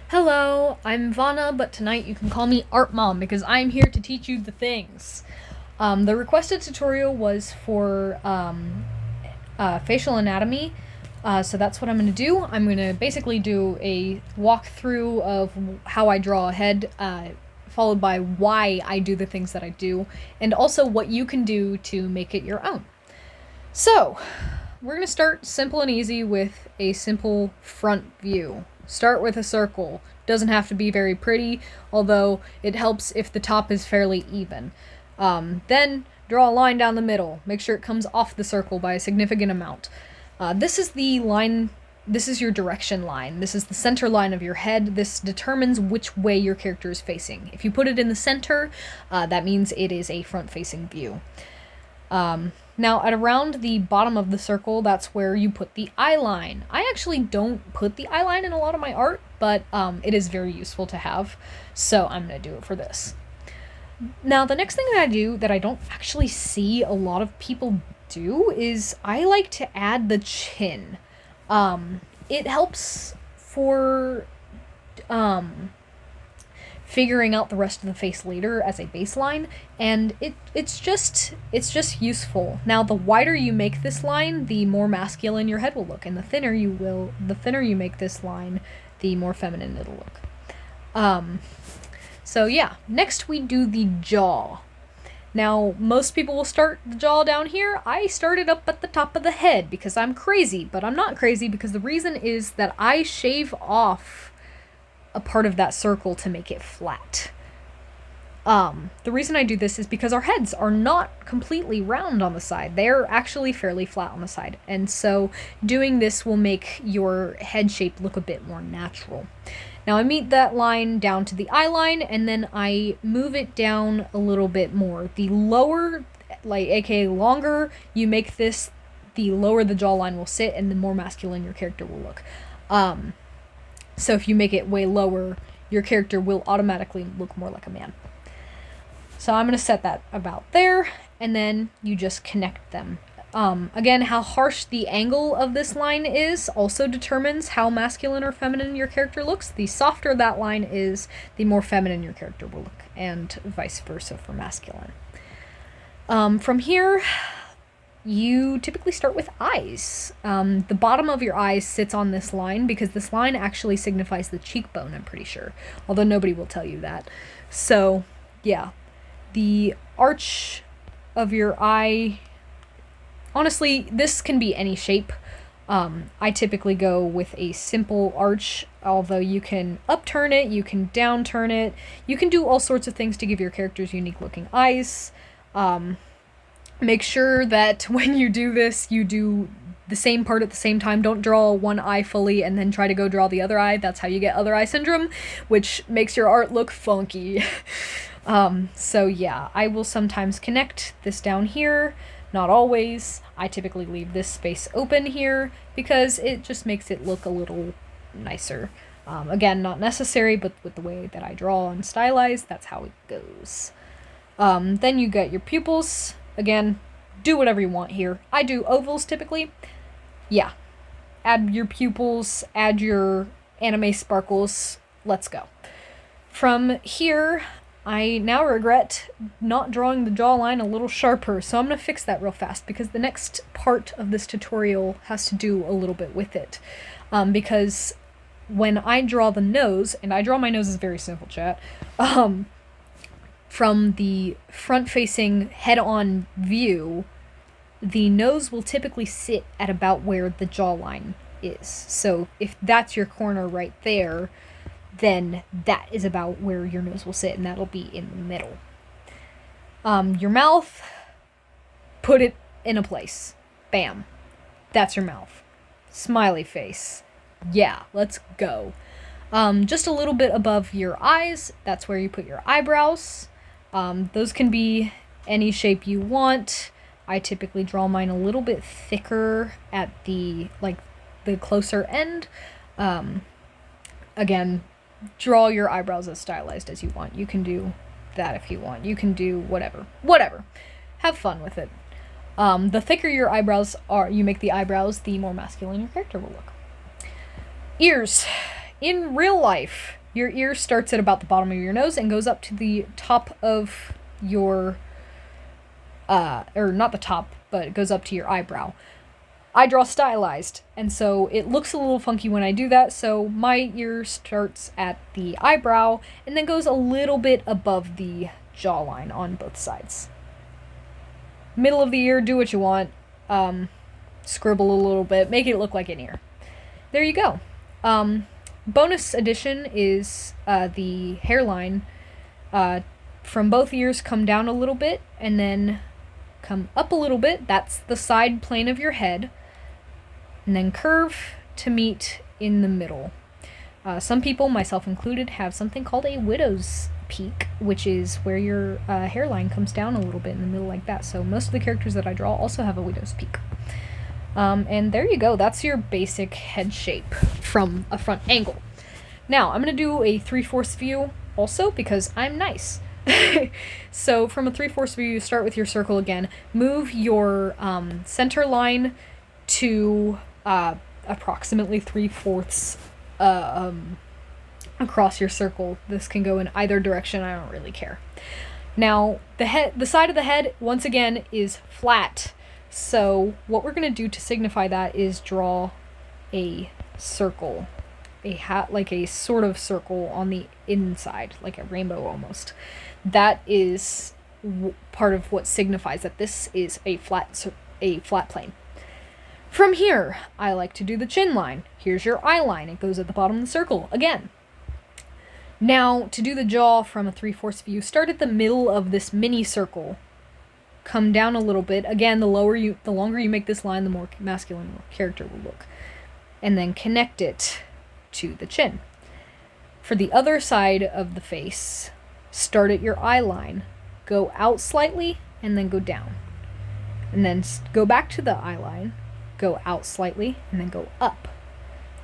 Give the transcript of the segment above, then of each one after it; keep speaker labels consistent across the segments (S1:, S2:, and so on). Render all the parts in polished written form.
S1: Hello, I'm Vana, but tonight you can call me Art Mom because I'm here to teach you the things. The requested tutorial was for facial anatomy, so that's what I'm going to do. I'm going to basically do a walkthrough of how I draw a head, followed by why I do the things that I do, and also what you can do to make it your own. So, we're going to start simple and easy with a simple front view. Start with a circle. Doesn't have to be very pretty, although it helps if the top is fairly even. Then draw a line down the middle. Make sure it comes off the circle by a significant amount. This is the line, this is your direction line. This is the center line of your head. This determines which way your character is facing. If you put it in the center, that means it is a front-facing view. Now, at around the bottom of the circle, that's where you put the eye line. I actually don't put the eye line in a lot of my art, but it is very useful to have, so I'm going to do it for this. Now, the next thing that I do that I don't actually see a lot of people do is I like to add the chin. It helps for figuring out the rest of the face later as a baseline, and it's just useful. Now, the wider you make this line, the more masculine your head will look, and the thinner you make this line, the more feminine it'll look. So yeah, next we do the jaw. Now, most people will start the jaw down here. I started up at the top of the head because I'm crazy, but I'm not crazy because the reason is that I shave off a part of that circle to make it flat. The reason I do this is because our heads are not completely round on the side. They're actually fairly flat on the side. And so doing this will make your head shape look a bit more natural. Now I meet that line down to the eye line, and then I move it down a little bit more. The lower, aka longer you make this, the lower the jawline will sit and the more masculine your character will look. So if you make it way lower, your character will automatically look more like a man. So I'm going to set that about there, and then you just connect them. Again, how harsh the angle of this line is also determines how masculine or feminine your character looks. The softer that line is, the more feminine your character will look, and vice versa for masculine. From here, you typically start with eyes. The bottom of your eyes sits on this line because this line actually signifies the cheekbone, I'm pretty sure. Although nobody will tell you that. So, yeah. The arch of your eye... Honestly, this can be any shape. I typically go with a simple arch, although you can upturn it, you can downturn it. You can do all sorts of things to give your characters unique looking eyes. Make sure that when you do this, you do the same part at the same time. Don't draw one eye fully and then try to go draw the other eye. That's how you get other eye syndrome, which makes your art look funky. So yeah, I will sometimes connect this down here. Not always. I typically leave this space open here because it just makes it look a little nicer. Again, not necessary, but with the way that I draw and stylize, that's how it goes. Then you get your pupils. Again, do whatever you want here. I do ovals typically. Yeah. Add your pupils, add your anime sparkles. Let's go. From here, I now regret not drawing the jawline a little sharper, so I'm going to fix that real fast because the next part of this tutorial has to do a little bit with it. Because when I draw the nose, and I draw my nose is very simple, chat, from the front-facing head-on view, the nose will typically sit at about where the jawline is. So if that's your corner right there, then that is about where your nose will sit, and that'll be in the middle. Your mouth, put it in a place. Bam. That's your mouth. Smiley face. Yeah, let's go. Just a little bit above your eyes, that's where you put your eyebrows. Those can be any shape you want. I typically draw mine a little bit thicker at the closer end. Again, draw your eyebrows as stylized as you want. You can do that if you want. You can do whatever. Have fun with it. The thicker your eyebrows are, you make the eyebrows, the more masculine your character will look. Ears. In real life, your ear starts at about the bottom of your nose and goes up to the top of your, or not the top, but it goes up to your eyebrow. I draw stylized, and so it looks a little funky when I do that, so my ear starts at the eyebrow and then goes a little bit above the jawline on both sides. Middle of the ear, do what you want. Scribble a little bit, make it look like an ear. There you go. Bonus addition is the hairline from both ears come down a little bit and then come up a little bit. That's the side plane of your head. And then curve to meet in the middle. Some people, myself included, have something called a widow's peak, which is where your hairline comes down a little bit in the middle like that. So most of the characters that I draw also have a widow's peak. And there you go. That's your basic head shape from a front angle. Now, I'm going to do a 3/4 view also because I'm nice. So from a 3/4 view, you start with your circle again. Move your center line to approximately 3/4 across your circle. This can go in either direction. I don't really care. Now, the side of the head, once again, is flat. So what we're going to do to signify that is draw a circle, like a sort of circle on the inside, like a rainbow almost. That is part of what signifies that this is a flat plane. From here, I like to do the chin line. Here's your eye line. It goes at the bottom of the circle again. Now, to do the jaw from a 3/4 view, start at the middle of this mini circle. Come down a little bit. Again, the longer you make this line, the more masculine your character will look. And then connect it to the chin. For the other side of the face, start at your eye line, go out slightly, and then go down. And then go back to the eye line, go out slightly, and then go up.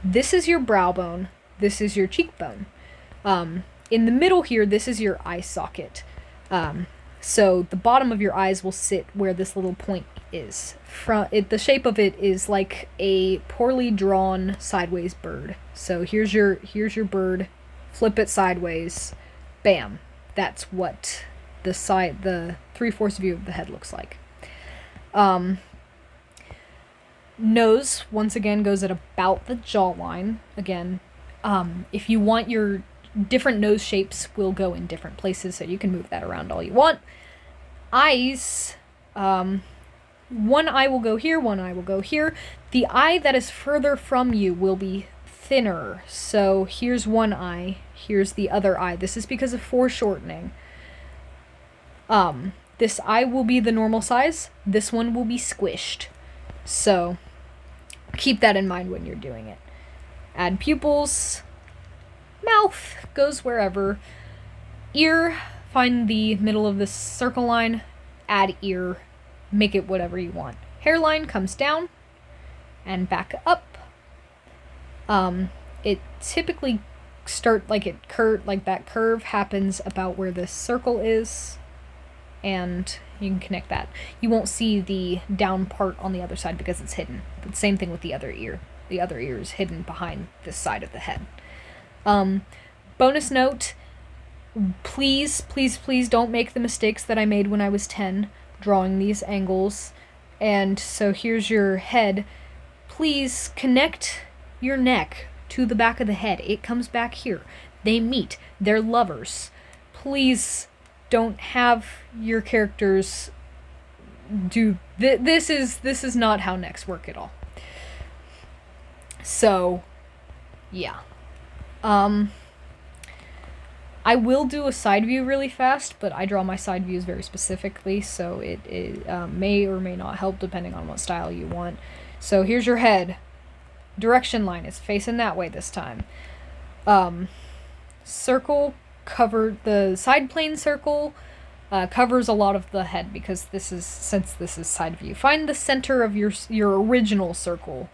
S1: This is your brow bone. This is your cheekbone. In the middle here, this is your eye socket. So the bottom of your eyes will sit where this little point is. The shape of it is like a poorly drawn sideways bird. So here's your bird. Flip it sideways. Bam. That's what the 3/4 view of the head looks like. Nose, once again, goes at about the jawline. Again, if you want your different nose shapes will go in different places, so you can move that around all you want. Eyes, one eye will go here, one eye will go here. The eye that is further from you will be thinner. So here's one eye, here's the other eye. This is because of foreshortening. This eye will be the normal size. This one will be squished. So keep that in mind when you're doing it. Add pupils. Mouth goes wherever. Ear, find the middle of this circle line. Add ear. Make it whatever you want. Hairline comes down and back up. It typically like that curve happens about where this circle is, and you can connect that. You won't see the down part on the other side because it's hidden. But same thing with the other ear. The other ear is hidden behind this side of the head. Bonus note, please don't make the mistakes that I made when I was 10 drawing these angles. And so here's your head. Please connect your neck to the back of the head. It comes back here. They meet. They're lovers. Please don't have your characters do this is not how necks work at all. So yeah. I will do a side view really fast, but I draw my side views very specifically, so it may or may not help depending on what style you want. So here's your head. Direction line is facing that way this time. Circle covered, the side plane circle covers a lot of the head because since this is side view. Find the center of your original circle.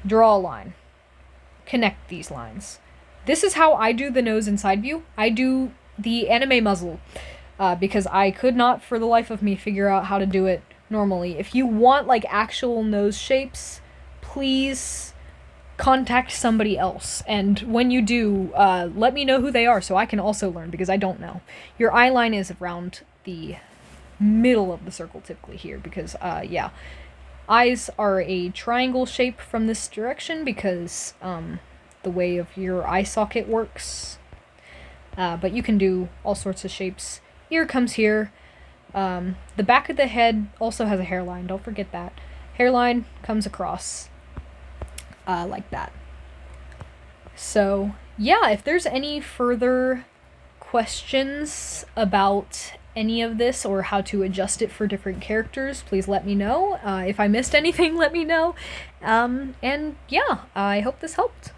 S1: Draw a line. Connect these lines. This is how I do the nose in side view. I do the anime muzzle because I could not for the life of me figure out how to do it normally. If you want like actual nose shapes, please contact somebody else. And when you do, let me know who they are so I can also learn, because I don't know. Your eye line is around the middle of the circle typically here, because, yeah. Eyes are a triangle shape from this direction because, the way of your eye socket works. But you can do all sorts of shapes. Ear comes here. The back of the head also has a hairline, don't forget that. Hairline comes across, like that. So, yeah, if there's any further questions about any of this or how to adjust it for different characters, please let me know. If I missed anything, let me know. And yeah, I hope this helped.